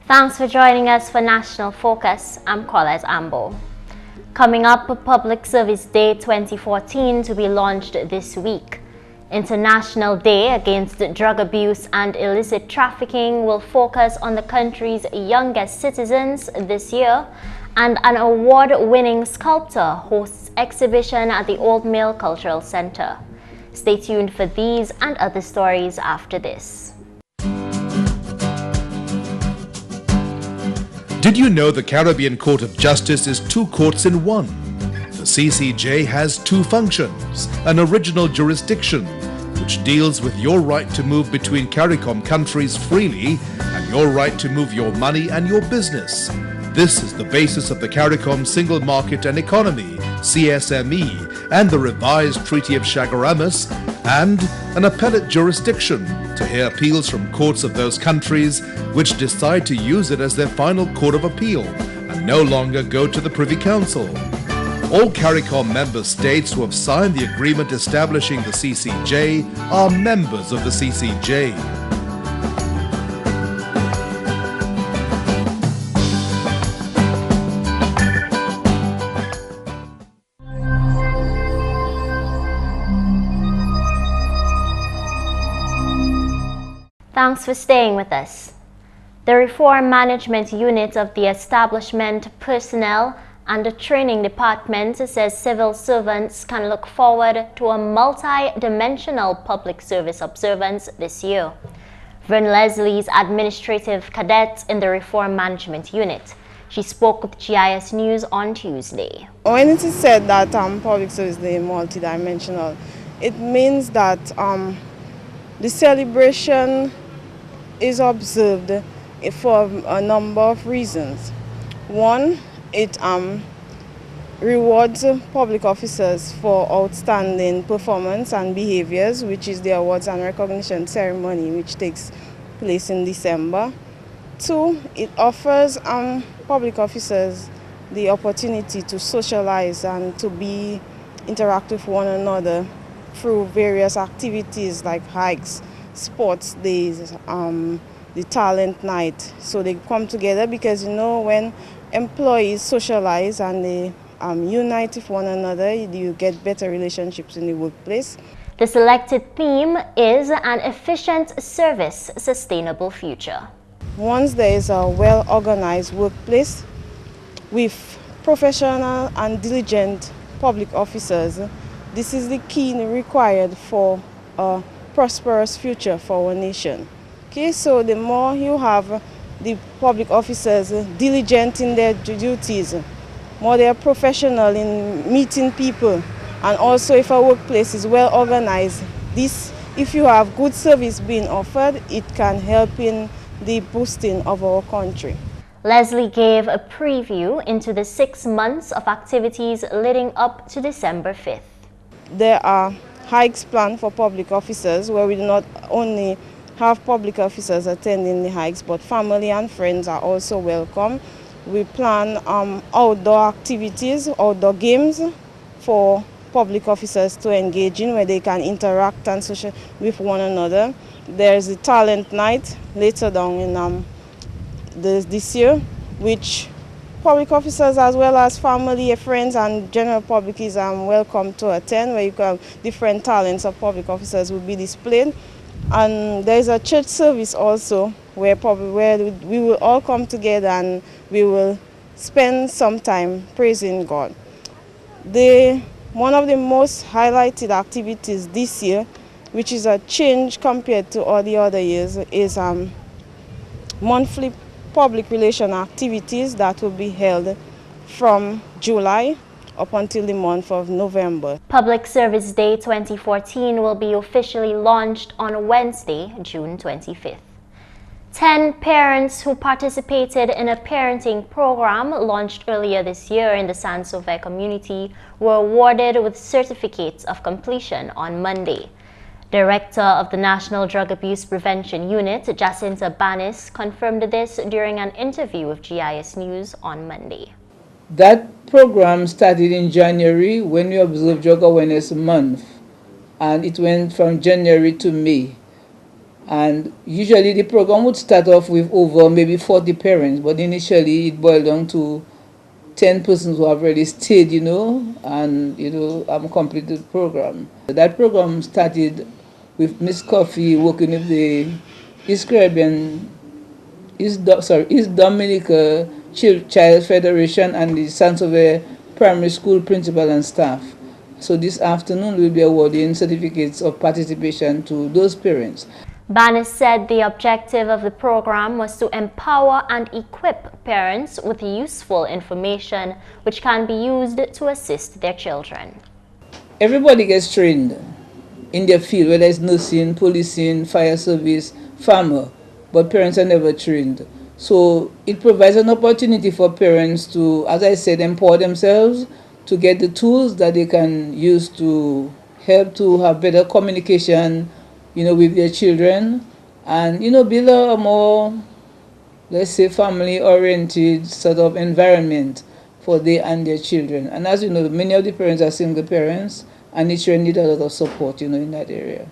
Thanks for joining us for National Focus. I'm Colette Ambo. Coming up, Public Service Day 2014 to be launched this week. International Day Against Drug Abuse and Illicit Trafficking will focus on the country's youngest citizens this year, and an award-winning sculptor hosts exhibition at the Old Mill Cultural Center. Stay tuned for these and other stories after this. Did you know the Caribbean Court of Justice is two courts in one? The CCJ has two functions: an original jurisdiction, which deals with your right to move between CARICOM countries freely and your right to move your money and your business. This is the basis of the CARICOM Single Market and Economy, CSME, and the revised Treaty of Chaguaramas, and an appellate jurisdiction to hear appeals from courts of those countries which decide to use it as their final court of appeal and no longer go to the Privy Council. All CARICOM member states who have signed the agreement establishing the CCJ are members of the CCJ. Thanks for staying with us. The Reform Management Unit of the Establishment Personnel and the Training Department says civil servants can look forward to a multi-dimensional public service observance this year. Vern Leslie is administrative cadet in the Reform Management Unit. She spoke with GIS News on Tuesday. When it is said that public service is multi-dimensional, it means that the celebration is observed for a number of reasons. One, it rewards public officers for outstanding performance and behaviors, which is the awards and recognition ceremony, which takes place in December. Two, it offers public officers the opportunity to socialize and to interact with one another through various activities like hikes, sports days, the talent night. So they come together because, you know, when employees socialize and they unite with one another, you get better relationships in the workplace. The selected theme is an efficient service, sustainable future. Once there is a well-organized workplace with professional and diligent public officers, this is the key required for a prosperous future for our nation. Okay, so the more you have the public officers diligent in their duties, more they are professional in meeting people, and also if a workplace is well organized, if you have good service being offered, it can help in the boosting of our country. Leslie gave a preview into the 6 months of activities leading up to December 5th. There are hikes planned for public officers where we do not only have public officers attending the hikes, but family and friends are also welcome. We plan outdoor activities, outdoor games for public officers to engage in, where they can interact and social with one another. There's a talent night later down in this year, which public officers as well as family, friends and general public is welcome to attend, where you can different talents of public officers will be displayed. And there is a church service also where we will all come together and we will spend some time praising God. One of the most highlighted activities this year, which is a change compared to all the other years, is monthly public relation activities that will be held from July up until the month of November. Public Service Day 2014 will be officially launched on Wednesday, June 25th. 10 parents who participated in a parenting program launched earlier this year in the Saint-Luce community were awarded with certificates of completion on Monday. Director of the National Drug Abuse Prevention Unit, Jacinta Banis, confirmed this during an interview with GIS News on Monday. That program started in January when we observed Drug Awareness Month, and it went from January to May. And usually the program would start off with over maybe 40 parents, but initially it boiled down to 10 persons who have already stayed, and, completed the program. That program started with Miss Coffee working with the East Dominica Child Federation and the Sons of a Primary School principal and staff. So this afternoon we'll be awarding certificates of participation to those parents. Banis said the objective of the program was to empower and equip parents with useful information which can be used to assist their children. Everybody gets trained in their field, whether it's nursing, policing, fire service, farmer, but parents are never trained. So it provides an opportunity for parents to, as I said, empower themselves to get the tools that they can use to help to have better communication, with their children, and, build a more, let's say, family-oriented sort of environment for they and their children. And as you know, many of the parents are single parents, and the children need a lot of support, in that area.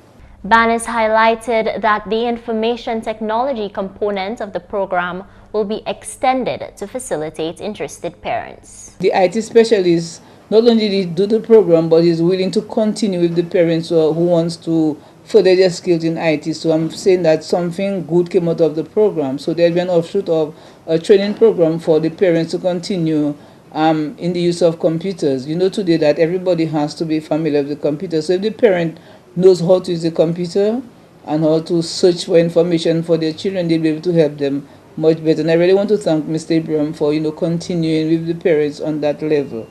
Banis highlighted that the information technology component of the program will be extended to facilitate interested parents. The IT specialist not only did do the program, but is willing to continue with the parents who wants to further their skills in IT. So I'm saying that something good came out of the program. So there'll be an offshoot of a training program for the parents to continue in the use of computers. Today that everybody has to be familiar with the computer. So if the parent knows how to use the computer and how to search for information for their children, they'll be able to help them much better. And I really want to thank Mr. Abraham for, continuing with the parents on that level.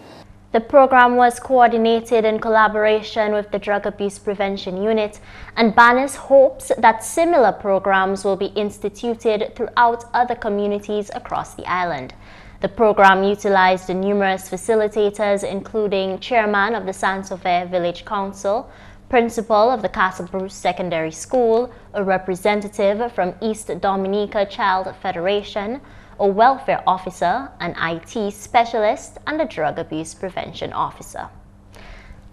The program was coordinated in collaboration with the Drug Abuse Prevention Unit, and Banis hopes that similar programs will be instituted throughout other communities across the island. The program utilized numerous facilitators, including chairman of the Saint-Luce Village Council, principal of the Castle Bruce Secondary School, a representative from East Dominica Child Federation, a welfare officer, an IT specialist, and a drug abuse prevention officer.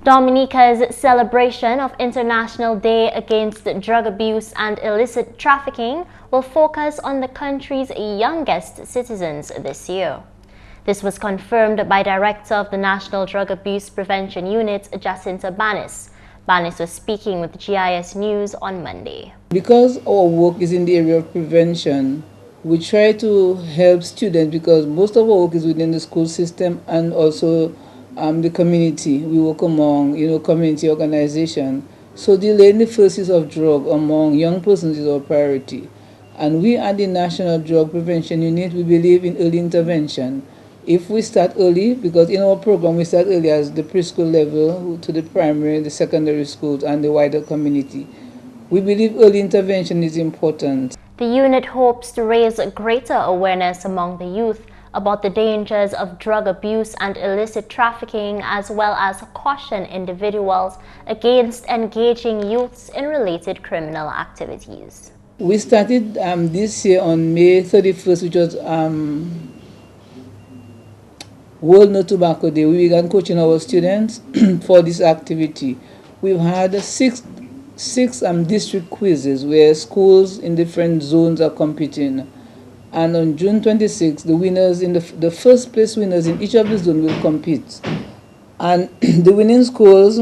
Dominica's celebration of International Day Against Drug Abuse and Illicit Trafficking will focus on the country's youngest citizens this year. This was confirmed by Director of the National Drug Abuse Prevention Unit, Jacinta Banis. Banis was speaking with GIS News on Monday. Because our work is in the area of prevention, we try to help students because most of our work is within the school system and also the community. We work among, community organization. So delaying the first use of drug among young persons is our priority. And we at the National Drug Prevention Unit, we believe in early intervention. If we start early, because in our program we start early as the preschool level to the primary, the secondary schools, and the wider community. We believe early intervention is important. The unit hopes to raise greater awareness among the youth about the dangers of drug abuse and illicit trafficking, as well as caution individuals against engaging youths in related criminal activities. We started this year on May 31st, which was World No Tobacco Day. We began coaching our students for this activity. We've had six district quizzes where schools in different zones are competing. And on June 26th, the winners the first place winners in each of the zones will compete. And the winning schools,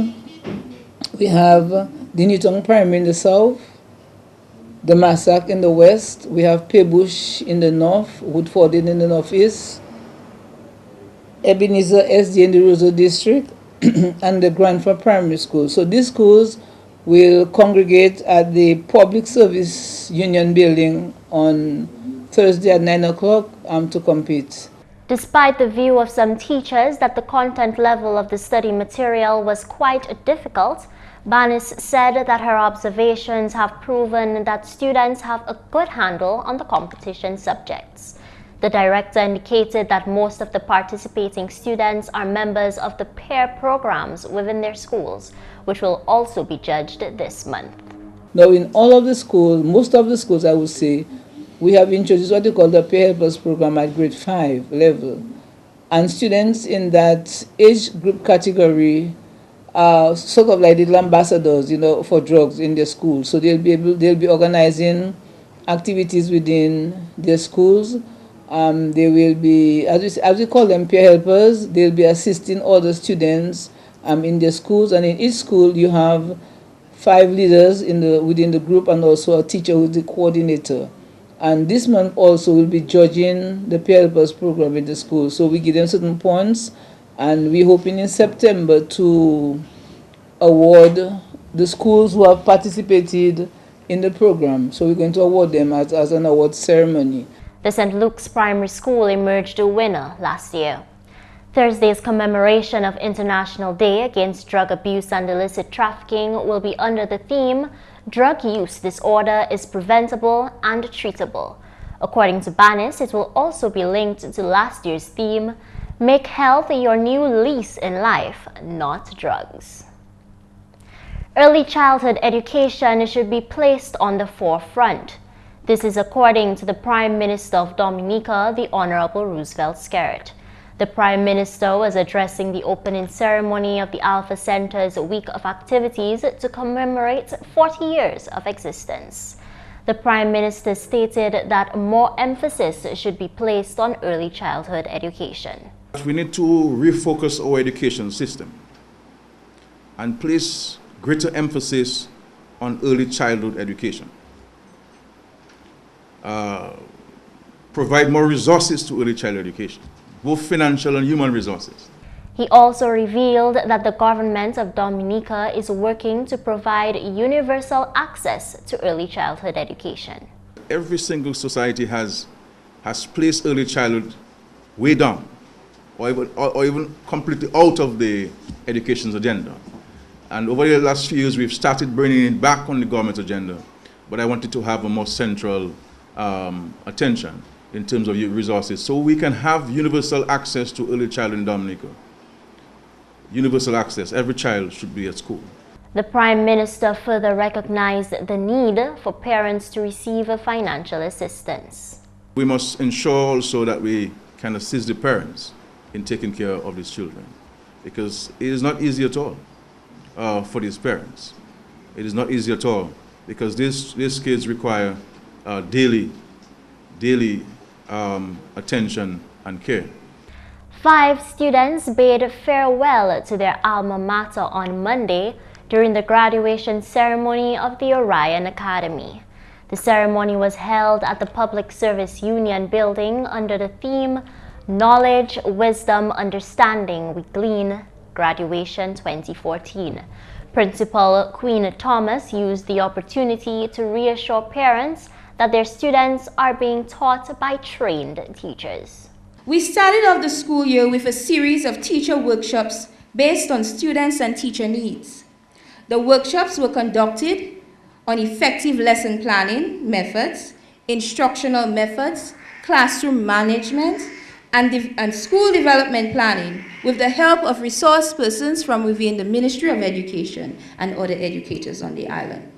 we have the Newton Primary in the south, the Massac in the west, we have Pebush in the north, Woodford in the northeast, Ebenezer SD in the Roseau district, and the Grandford Primary School. So these schools will congregate at the Public Service Union building on Thursday at 9 o'clock to compete. Despite the view of some teachers that the content level of the study material was quite difficult, Banis said that her observations have proven that students have a good handle on the competition subjects. The director indicated that most of the participating students are members of the pair programs within their schools, which will also be judged this month. Now in all of the schools, most of the schools I would say, we have introduced what they call the Peer Helpers program at grade 5 level. And students in that age group category are sort of like little ambassadors, for drugs in their schools. So they'll be organizing activities within their schools. They will be, as we call them, peer helpers. They'll be assisting other students in their schools. And in each school, you have 5 leaders within the group and also a teacher who's the coordinator. And this month also will be judging the peer helpers program in the school. So we give them certain points, and we're hoping in September to award the schools who have participated in the program. So we're going to award them as an award ceremony. The St.Luce Primary School emerged a winner last year. Thursday's commemoration of International Day Against Drug Abuse and Illicit Trafficking will be under the theme, Drug Use Disorder is Preventable and Treatable. According to Banis, it will also be linked to last year's theme, Make Health Your New Lease in Life, Not Drugs. Early childhood education should be placed on the forefront. This is according to the Prime Minister of Dominica, the Honorable Roosevelt Skerritt. The Prime Minister was addressing the opening ceremony of the Alpha Center's week of activities to commemorate 40 years of existence. The Prime Minister stated that more emphasis should be placed on early childhood education. We need to refocus our education system and place greater emphasis on early childhood education. Provide more resources to early childhood education, both financial and human resources. He also revealed that the government of Dominica is working to provide universal access to early childhood education. Every single society has placed early childhood way down, or even completely out of the education agenda. And over the last few years, we've started bringing it back on the government agenda. But I wanted to have a more central attention in terms of resources, so we can have universal access to early childhood in Dominica. Universal access, every child should be at school. The Prime Minister further recognized the need for parents to receive financial assistance. We must ensure also that we can assist the parents in taking care of these children, because it is not easy at all for these parents. It is not easy at all, because these kids require daily attention and care. 5 students bade farewell to their alma mater on Monday during the graduation ceremony of the Orion Academy. The ceremony was held at the Public Service Union building under the theme, Knowledge, Wisdom, Understanding We Glean, Graduation 2014. Principal Queen Thomas used the opportunity to reassure parents that their students are being taught by trained teachers. We started off the school year with a series of teacher workshops based on students and teacher needs. The workshops were conducted on effective lesson planning methods, instructional methods, classroom management, and school development planning with the help of resource persons from within the Ministry of Education and other educators on the island.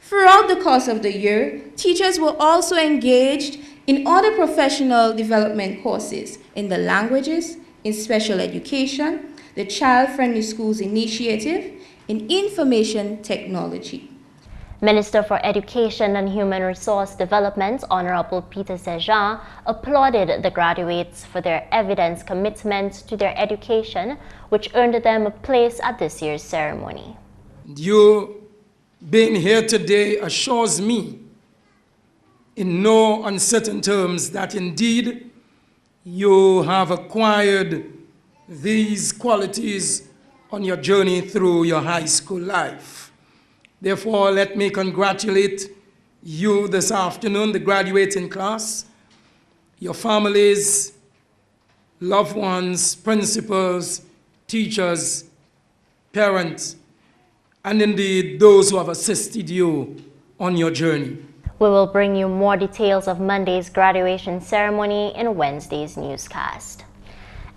Throughout the course of the year, teachers were also engaged in other professional development courses in the languages, in special education, the Child-Friendly Schools Initiative, in information technology. Minister for Education and Human Resource Development, Honorable Peter Sejean, applauded the graduates for their evident commitment to their education, which earned them a place at this year's ceremony. You being here today assures me in no uncertain terms that indeed you have acquired these qualities on your journey through your high school life. Therefore, let me congratulate you this afternoon, the graduating class, your families, loved ones, principals, teachers, parents, and indeed those who have assisted you on your journey. We will bring you more details of Monday's graduation ceremony in Wednesday's newscast.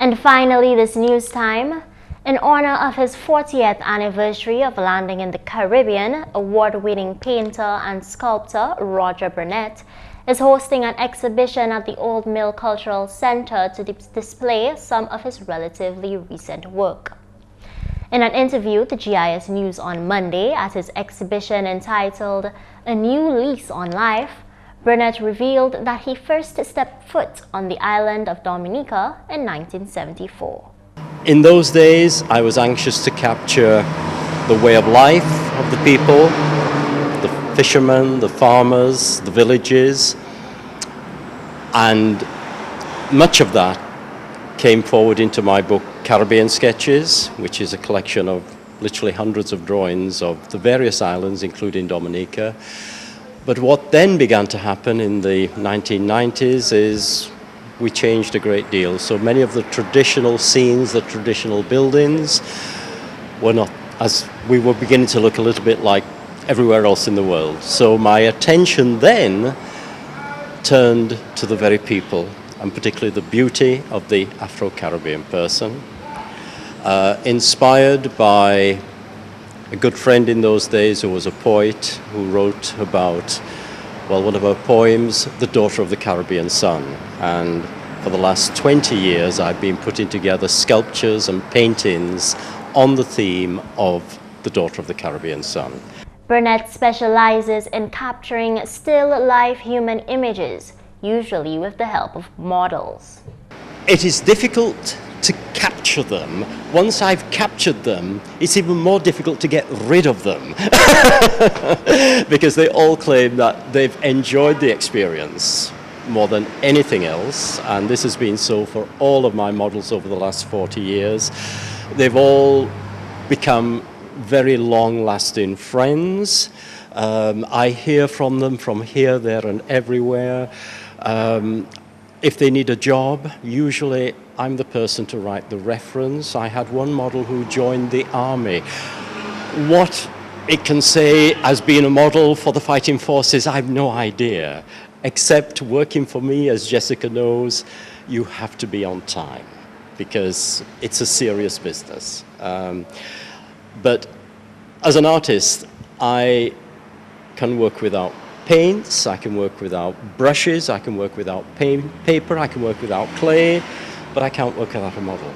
And finally, this news time. In honor of his 40th anniversary of landing in the Caribbean, award-winning painter and sculptor Roger Burnett is hosting an exhibition at the Old Mill Cultural Center to display some of his relatively recent work. In an interview with the GIS News on Monday at his exhibition entitled A New Lease on Life, Burnett revealed that he first stepped foot on the island of Dominica in 1974. In those days, I was anxious to capture the way of life of the people, the fishermen, the farmers, the villages, and much of that came forward into my book Caribbean Sketches, which is a collection of literally hundreds of drawings of the various islands, including Dominica. But what then began to happen in the 1990s is we changed a great deal. So many of the traditional scenes, the traditional buildings, were not, as we were beginning to look a little bit like everywhere else in the world. So my attention then turned to the very people, and particularly the beauty of the Afro-Caribbean person. Inspired by a good friend in those days who was a poet who wrote about, well, one of her poems, The Daughter of the Caribbean Sun. And for the last 20 years, I've been putting together sculptures and paintings on the theme of The Daughter of the Caribbean Sun. Burnett specializes in capturing still-life human images, usually with the help of models. It is difficult to capture them. Once I've captured them, it's even more difficult to get rid of them because they all claim that they've enjoyed the experience more than anything else, and this has been so for all of my models over the last 40 years. They've all become very long-lasting friends. I hear from them from here, there, and everywhere. If they need a job, usually I'm the person to write the reference. I had one model who joined the army. What it can say as being a model for the fighting forces, I've no idea, except working for me, as Jessica knows, you have to be on time because it's a serious business. But as an artist, I can work without paints, I can work without brushes, I can work without paper, I can work without clay, but I can't work without a model.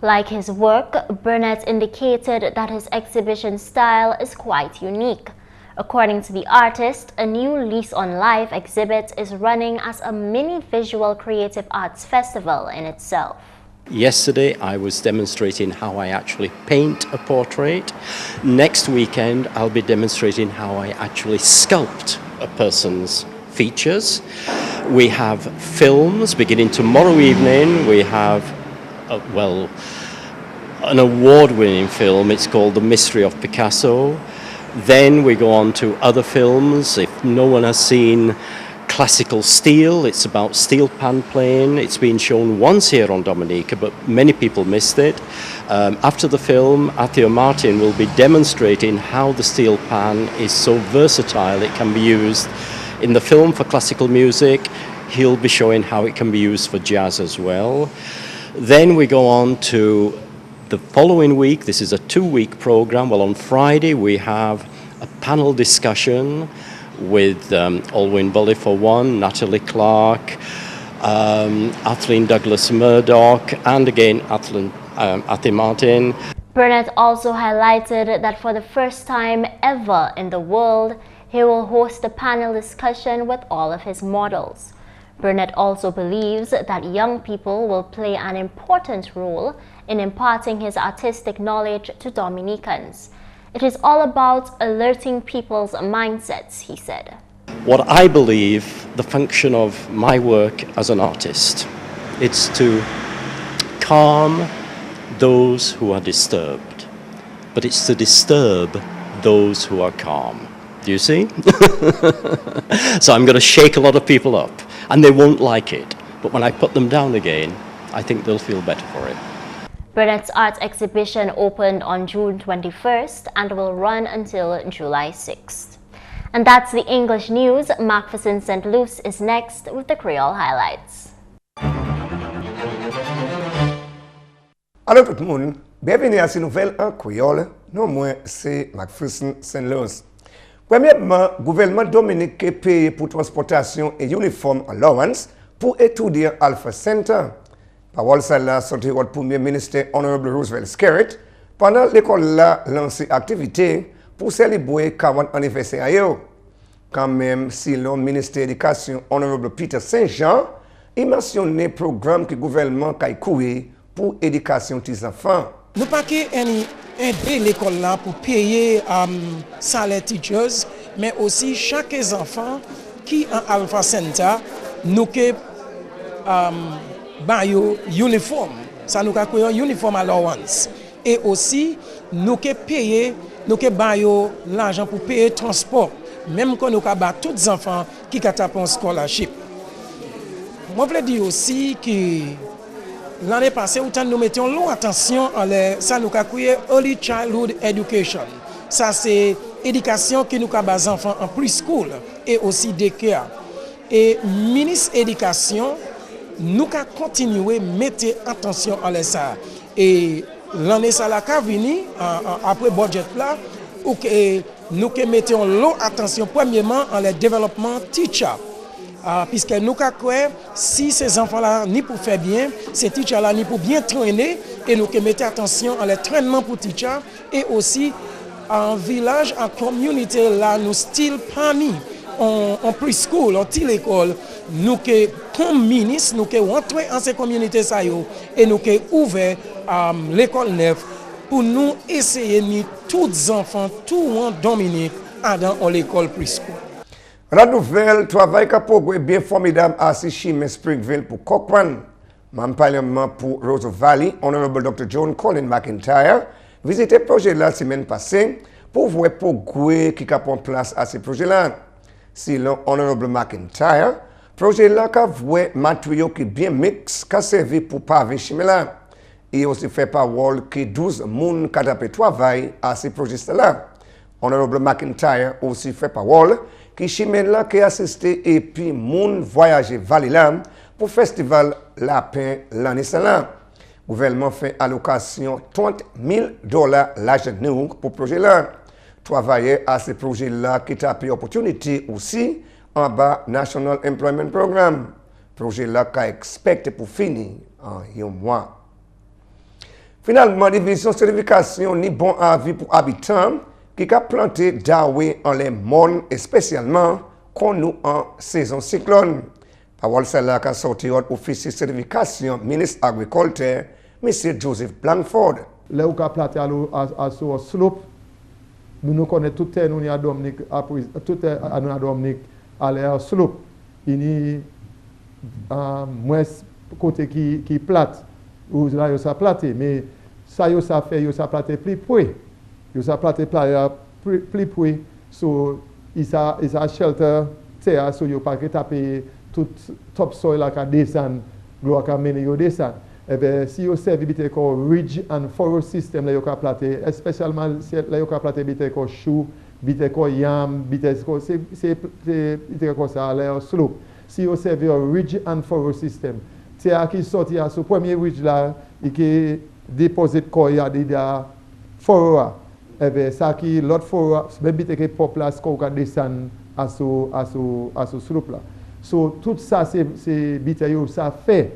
Like his work, Burnett indicated that his exhibition style is quite unique. According to the artist, A New Lease on Life exhibit is running as a mini visual creative arts festival in itself. Yesterday I was demonstrating how I actually paint a portrait. Next weekend I'll be demonstrating how I actually sculpt a person's features. We have films beginning tomorrow evening. We have, an award-winning film. It's called The Mystery of Picasso. Then we go on to other films. If no one has seen Classical Steel, it's about steel pan playing. It's been shown once here on Dominica, but many people missed it. After the film, Atheo Martin will be demonstrating how the steel pan is so versatile. It can be used in the film for classical music. He'll be showing how it can be used for jazz as well. Then we go on to the following week. This is a 2-week program. Well, on Friday we have a panel discussion with Alwyn Bully for one, Natalie Clark, Athleen Douglas Murdoch, and again Athie Martin. Burnett also highlighted that for the first time ever in the world, he will host a panel discussion with all of his models. Burnett also believes that young people will play an important role in imparting his artistic knowledge to Dominicans. It is all about alerting people's mindsets, he said. What I believe the function of my work as an artist, it's to calm those who are disturbed, but it's to disturb those who are calm. Do you see? So I'm going to shake a lot of people up, and they won't like it. But when I put them down again, I think they'll feel better for it. Burnett's art exhibition opened on June 21st and will run until July 6th. And that's the English news. McPherson St.Luce is next with the Creole highlights. Allô tout le monde, bienvenue à cette nouvelle en créole. Non, moi c'est McPherson St.Luce. Premièrement, le gouvernement Dominique est payé pour transportation et uniforme allowance pour étudier Alpha Center. Parole celle-là sortie au Premier ministre Honorable Roosevelt Skerritt pendant l'école là lancé activité pour célébrer 40 anniversaire. Quand même, si le ministre de l'Éducation Honorable Peter Saint-Jean, il mentionne le programme que le gouvernement a couru pour l'éducation des enfants. Nous pas aider l'école là pour payer salaire teachers, mais aussi chaque enfant qui en Alpha Center nous que uniforme, ça nous a créé uniforme allowance et aussi nous que payer nous que l'argent pour payer transport, même quand nous avons tous les enfants qui ont un scholarship. Je voulais dire aussi que l'année passée, nous mettions longue attention à ça nous a créé Early Childhood Education. Ça c'est éducation qui nous a les enfants en preschool et aussi daycare. Et ministre éducation nous a continué à mettre attention à ça. Et l'année ça la venu après budget là où nous mettons l'attention attention premièrement en le développement teacher. Puisque nous croyons si ces enfants-là ni pour faire bien, ces teachers-là ni pour bien traîner, et nous mettons attention à l'entraînement pour teachers, et aussi en village, en communauté, là, nous style parmi, en preschool, en l'école, nous comme ministre, nous rentrons dans ces communautés, et nous ouvert l'école neuve pour nous essayer de tous les enfants, tout en Dominique, dans l'école preschool. La nouvelle travail qu'a progrès bien formidable à Chimé Springville pour Cochrane. Membre parlement pour Rose Valley, Honorable Dr. John Colin McIntyre, visité le projet la semaine passée pour voir le progrès qui a pris place à ce projet-là. Si l'Honorable McIntyre, le projet là a vu matériaux qui bien mix, qui a servi pour paver Chimé là. Et aussi fait parole que 12 personnes qui ont travaillé à ce projet-là. Honorable McIntyre aussi fait parole qui Chimé là qui assisté et puis moun voyager Valley là pour festival Lapin l'année là. Le gouvernement fait allocation $30,000 l'argent pour projet là. Travailler à ce projet là qui a pris opportunité aussi en bas National Employment Program. Projet là qui expecté pour finir en un mois. Finalement, division certification ni bon avis pour habitants qui a planté d'Aoué en les mornes et spécialement qu'on nous en saison cyclone. Parole celle-là qui a sorti au officier de certification ministre agriculteur, M. Joseph Blankford. Là où on a planté à ce slope, nous connaissons tout le monde à Dominique, à Dominique, à l'air slope. Il y a moins côté qui plate, où là il s'est platé, mais ça il s'est fait, il s'est platé plus près. Il s'est platé plus près, so il s'est shelter terre, so il pas taper tout topsoil là qui descend, l'eau qui mène il descend. Et bien, si vous servez comme ridge and furrow system, là, vous platé, spécialement si là, vous platé comme chou, comme yam, c'est comme ça, là, slope. Si vous servez un ridge and furrow system, terre qui sortit à ce premier ridge là, et qui dépose quoi, il y a des furrow. Et bien, ça qui l'autre furrow, même si vous pop là, qu'on va descendre à ce slope là. So, tout ça, c'est bitaillot, ça fait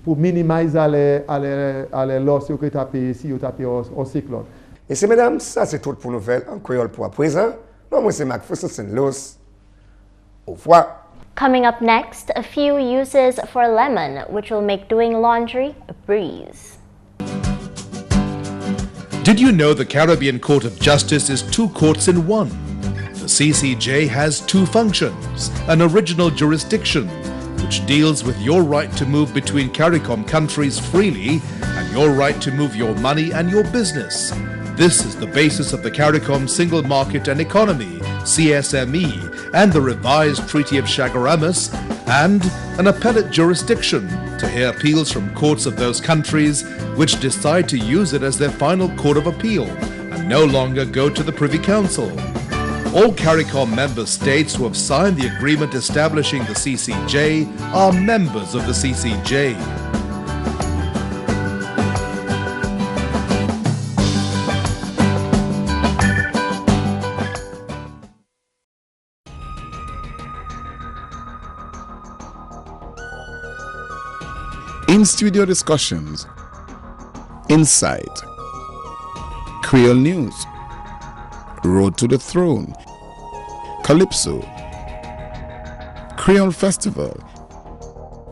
pour minimiser les losses que tu as payé si tu as payé au cyclone. Et c'est mesdames, ça c'est tout pour nouvelles en créole pour à présent. Moi, c'est McPherson St.Luce. Au revoir. Coming up next, a few uses for lemon, which will make doing laundry a breeze. Did you know the Caribbean Court of Justice is two courts in one? The CCJ has two functions, an original jurisdiction, which deals with your right to move between CARICOM countries freely and your right to move your money and your business. This is the basis of the CARICOM Single Market and Economy, CSME, and the revised Treaty of Chaguaramas, and an appellate jurisdiction to hear appeals from courts of those countries which decide to use it as their final court of appeal and no longer go to the Privy Council. All CARICOM member states who have signed the agreement establishing the CCJ are members of the CCJ. in-studio discussions, insight, Creole News, Road to the Throne, Calypso, Creole Festival,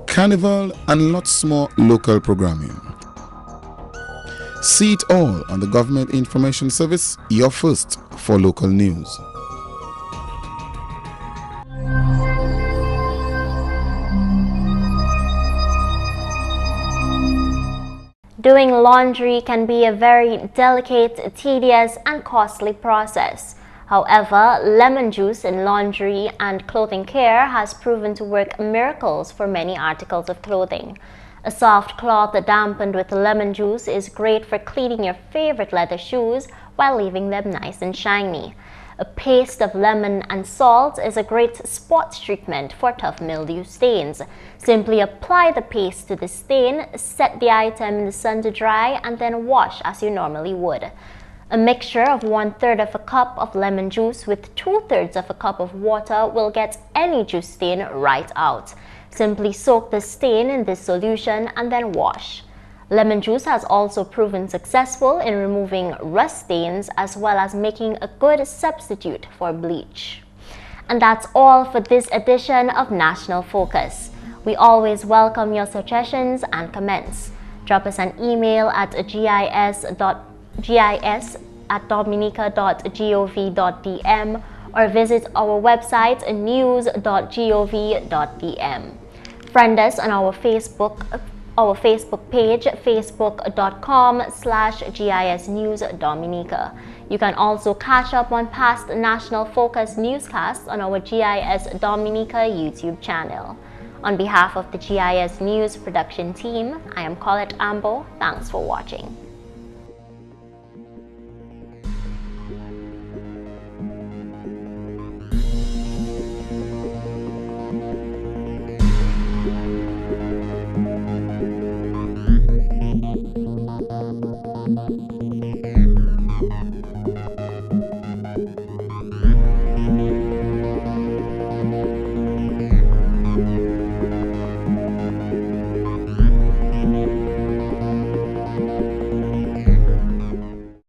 Carnival, and lots more local programming. See it all on the Government Information Service, your first for local news. Doing laundry can be a very delicate, tedious, and costly process. However, lemon juice in laundry and clothing care has proven to work miracles for many articles of clothing. A soft cloth dampened with lemon juice is great for cleaning your favorite leather shoes while leaving them nice and shiny. A paste of lemon and salt is a great spot treatment for tough mildew stains. Simply apply the paste to the stain, set the item in the sun to dry, and then wash as you normally would. A mixture of 1/3 of a cup of lemon juice with 2/3 of a cup of water will get any juice stain right out. Simply soak the stain in this solution and then wash. Lemon juice has also proven successful in removing rust stains as well as making a good substitute for bleach. And that's all for this edition of National Focus. We always welcome your suggestions and comments. Drop us an email at gis@dominica.gov.dm or visit our website news.gov.dm. Friend us on our Facebook page, facebook.com/GIS News Dominica. You can also catch up on past National Focus newscasts on our GIS Dominica YouTube channel. On behalf of the GIS News production team, I am Colette Ambo. Thanks for watching.